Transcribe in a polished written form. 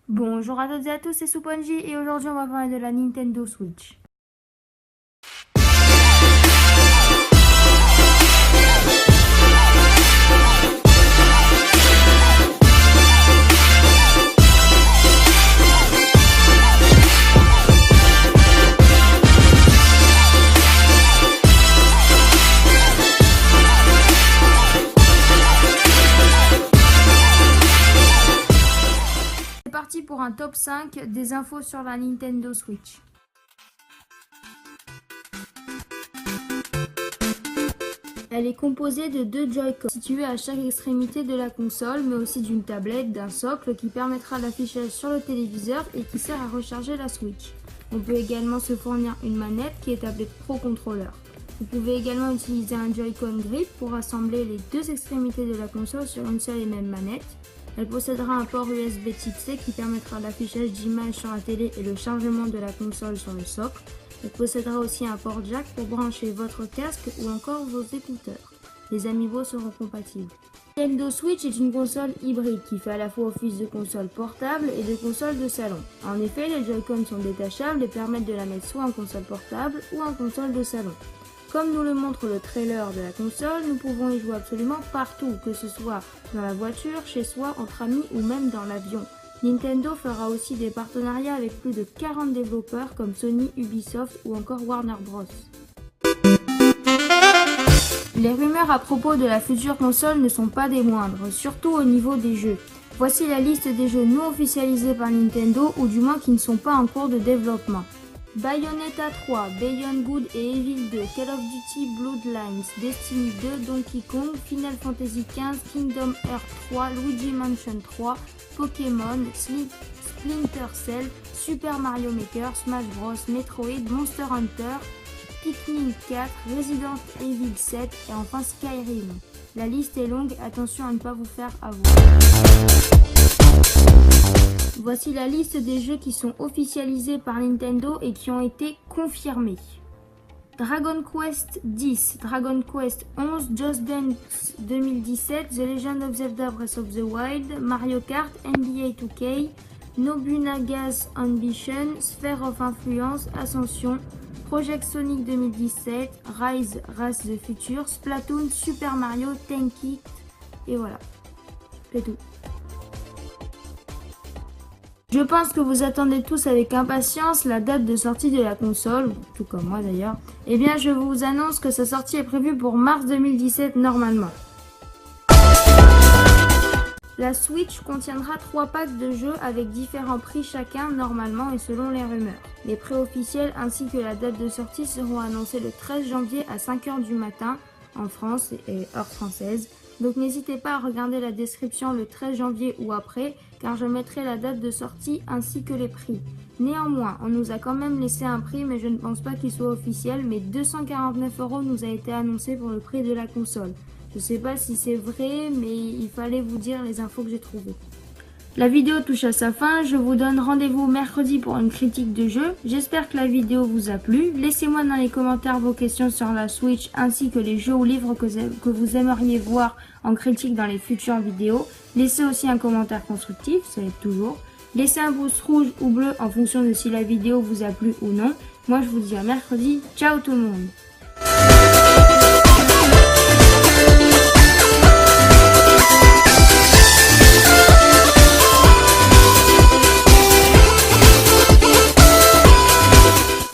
Bonjour à toutes et à tous, c'est Souponji et aujourd'hui on va parler de la Nintendo Switch. C'est parti pour un top 5 des infos sur la Nintendo Switch. Elle est composée de deux Joy-Con situés à chaque extrémité de la console, mais aussi d'une tablette, d'un socle qui permettra l'affichage sur le téléviseur et qui sert à recharger la Switch. On peut également se fournir une manette qui est appelée Pro Controller. Vous pouvez également utiliser un Joy-Con Grip pour assembler les deux extrémités de la console sur une seule et même manette. Elle possédera un port USB Type C qui permettra l'affichage d'images sur la télé et le chargement de la console sur le socle. Elle possédera aussi un port jack pour brancher votre casque ou encore vos écouteurs. Les amiibo seront compatibles. Nintendo Switch est une console hybride qui fait à la fois office de console portable et de console de salon. En effet, les Joy-Con sont détachables et permettent de la mettre soit en console portable ou en console de salon. Comme nous le montre le trailer de la console, nous pouvons y jouer absolument partout, que ce soit dans la voiture, chez soi, entre amis ou même dans l'avion. Nintendo fera aussi des partenariats avec plus de 40 développeurs comme Sony, Ubisoft ou encore Warner Bros. Les rumeurs à propos de la future console ne sont pas des moindres, surtout au niveau des jeux. Voici la liste des jeux non officialisés par Nintendo ou du moins qui ne sont pas en cours de développement. Bayonetta 3, Beyond Good et Evil 2, Call of Duty Bloodlines, Destiny 2, Donkey Kong, Final Fantasy XV, Kingdom Hearts 3, Luigi Mansion 3, Pokémon, Splinter Cell, Super Mario Maker, Smash Bros, Metroid, Monster Hunter, Pikmin 4, Resident Evil 7 et enfin Skyrim. La liste est longue, attention à ne pas vous faire avoir. Voici la liste des jeux qui sont officialisés par Nintendo et qui ont été confirmés. Dragon Quest X, Dragon Quest 11, Just Dance 2017, The Legend of Zelda Breath of the Wild, Mario Kart, NBA 2K, Nobunaga's Ambition, Sphere of Influence, Ascension, Project Sonic 2017, Rise, Race the Future, Splatoon, Super Mario, Tenki, et voilà, c'est tout. Je pense que vous attendez tous avec impatience la date de sortie de la console, tout comme moi d'ailleurs. Eh bien, je vous annonce que sa sortie est prévue pour mars 2017 normalement. La Switch contiendra 3 packs de jeux avec différents prix chacun normalement et selon les rumeurs. Les prix officiels ainsi que la date de sortie seront annoncés le 13 janvier à 5h du matin en France et heure française. Donc n'hésitez pas à regarder la description le 13 janvier ou après car je mettrai la date de sortie ainsi que les prix. Néanmoins, on nous a quand même laissé un prix mais je ne pense pas qu'il soit officiel, mais 249 € nous a été annoncé pour le prix de la console. Je sais pas si c'est vrai mais il fallait vous dire les infos que j'ai trouvées. La vidéo touche à sa fin, je vous donne rendez-vous mercredi pour une critique de jeu. J'espère que la vidéo vous a plu. Laissez-moi dans les commentaires vos questions sur la Switch ainsi que les jeux ou livres que vous aimeriez voir en critique dans les futures vidéos. Laissez aussi un commentaire constructif, ça aide toujours. Laissez un pouce rouge ou bleu en fonction de si la vidéo vous a plu ou non. Moi je vous dis à mercredi, ciao tout le monde!